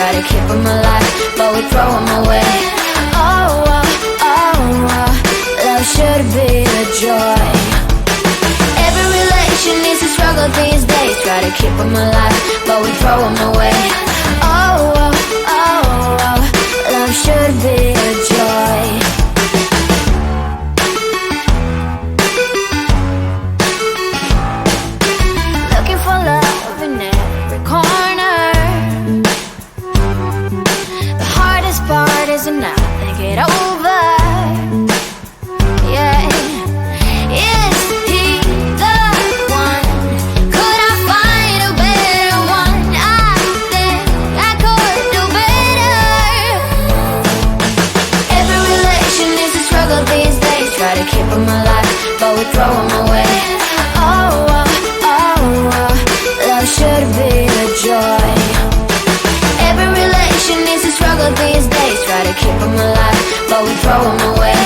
try to keep them alive, but we throw them away. Oh, oh, oh, oh, love should be a joy. Every relation needs a struggle these days, try to keep them alive, but we throw them away. Oh, oh, oh, oh, love should be a joy. Looking for love in every corner. The hardest part is to not think it over. Yeah. Is he the one? Could I find a better one? I think I could do better. Every relation is a struggle these days, try to keep them alive, but we throw them away. Oh, oh, oh, oh, love should be a joy. Every relation is a struggle these days, try to keep them alive, but we throw them away.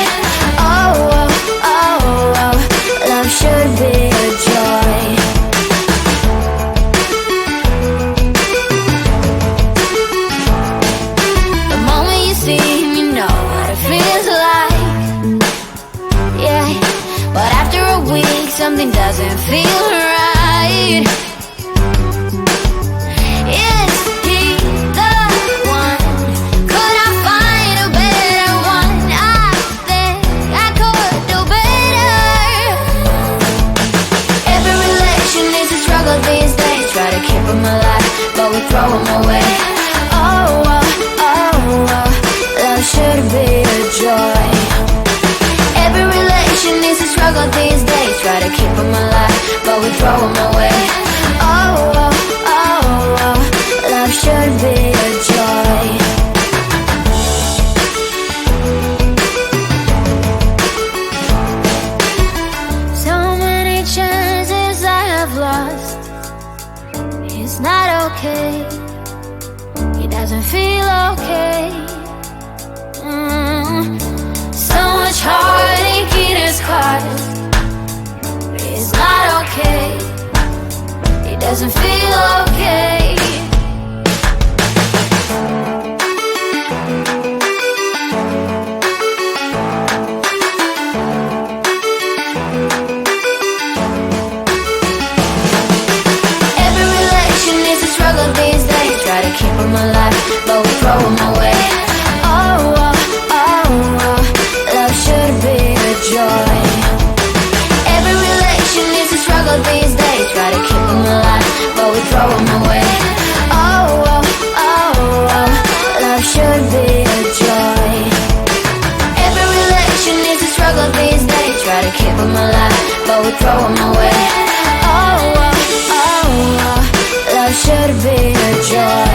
Oh, oh, oh, oh, love should be a joy. The moment you see him, you know what it feels like. Yeah, but after a week, something doesn't feel right. Is he the one? Could I find a better one? I think I could do better. Every relation is a struggle these days, try to keep them alive, but we throw them away. Oh, oh, oh, oh, love should be a joy. Every relation is a struggle these days, try to keep them alive, but we throw them away. Oh, oh, oh, oh, love should be a joy. So many chances I have lost. It's not okay. He doesn't feel okay. So much heartache in his heart. It's not okay. He doesn't feel okay. Every relation is a struggle these days, try to keep them alive, but we throw them away. Oh, oh, oh, oh, love should be a joy. Every relation is a struggle these days, try to keep them alive, but we throw them away. Oh, oh, oh, oh, love should be a joy. Every relation is a struggle these days, try to keep them alive, but we throw them away. Oh, oh, oh, oh, love should be a joy.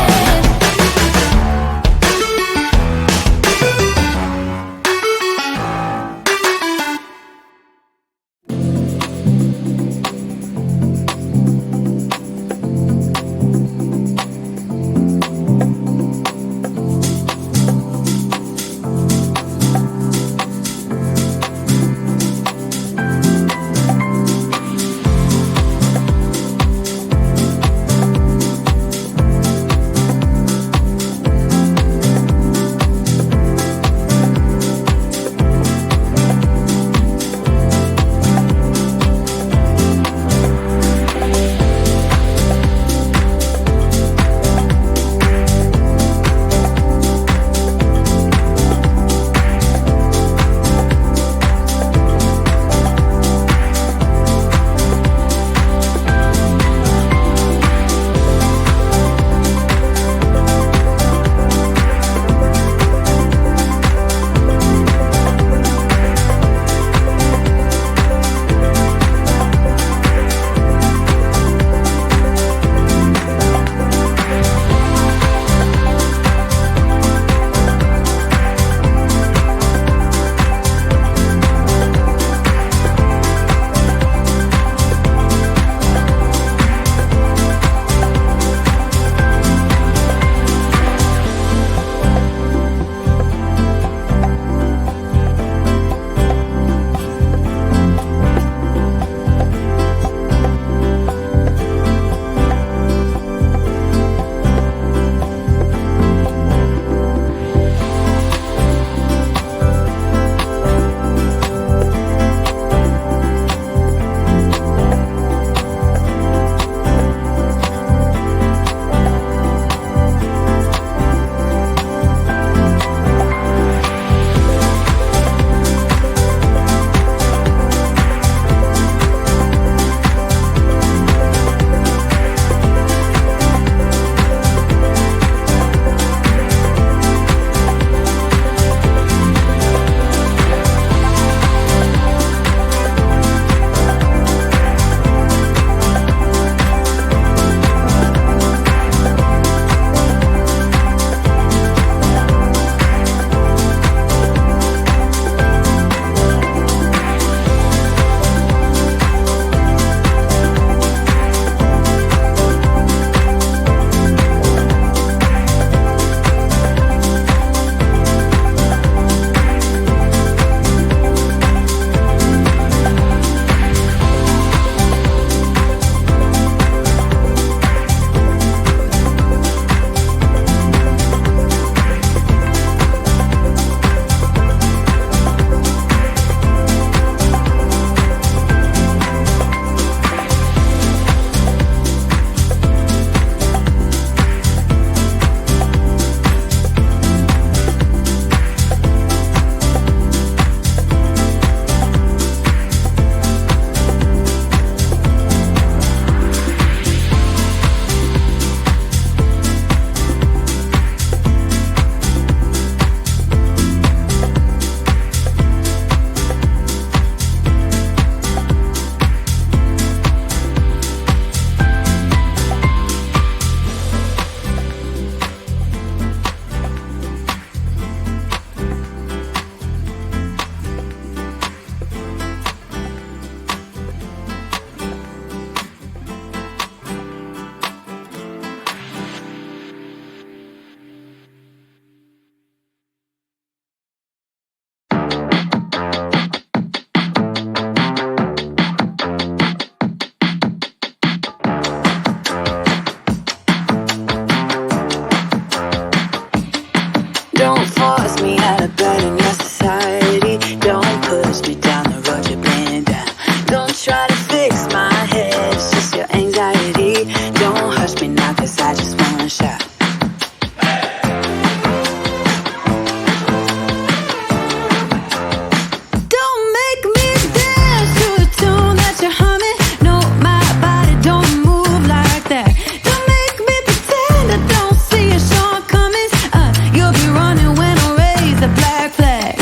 Don't hush me now, 'cause I just want a shot. Don't make me dance to the tune that you're humming. No, my body don't move like that. Don't make me pretend I don't see your shortcomings. You'll be running when I raise the black flag.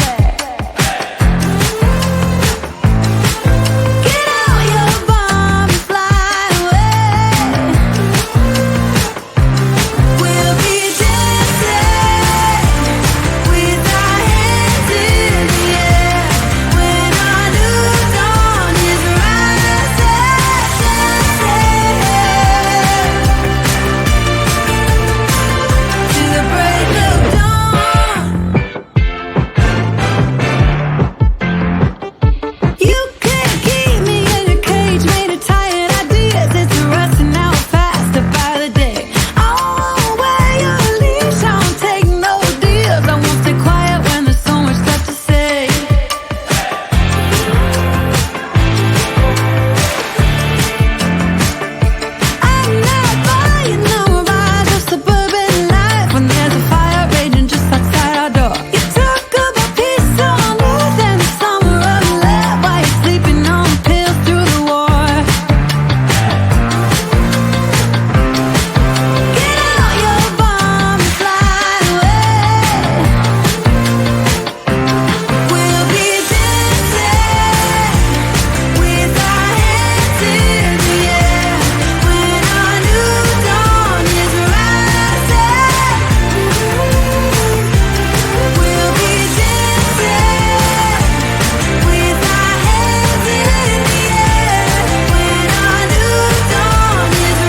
Get out your bomb and fly away. We'll be dancing with our hands in the air when our new dawn is rising. To the break of dawn. You can't keep me in a cage made of tired ideas. It's rusting out faster by the day. I won't wear your leash, I won't take no deals. I won't stay quiet when there's so much stuff to say. I'm not buying no ride of suburban life when there's a fire raging just outside our door. You talk about peace on earth and the summer of love while you're sleeping on pills through the war. Get out your bomb and fly away. We'll be dancing with our hands in the air when our new dawn is rising. We'll be dancing with our hands in the air when our new dawn is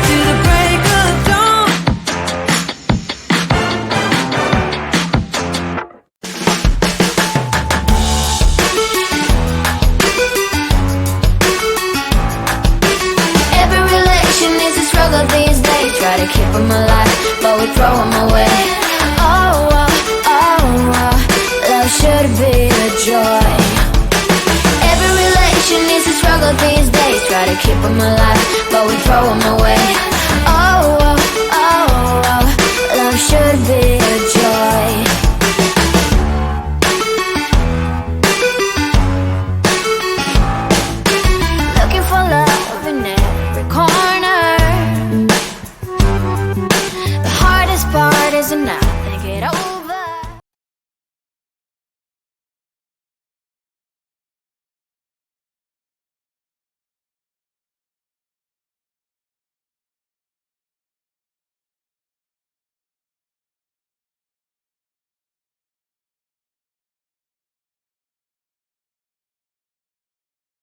to the break of dawn. Every relation is a struggle these days. Try to keep them alive, but we throw them away. Love should be a joy. Every relation is a struggle these days. Try to keep them alive, but we throw them away.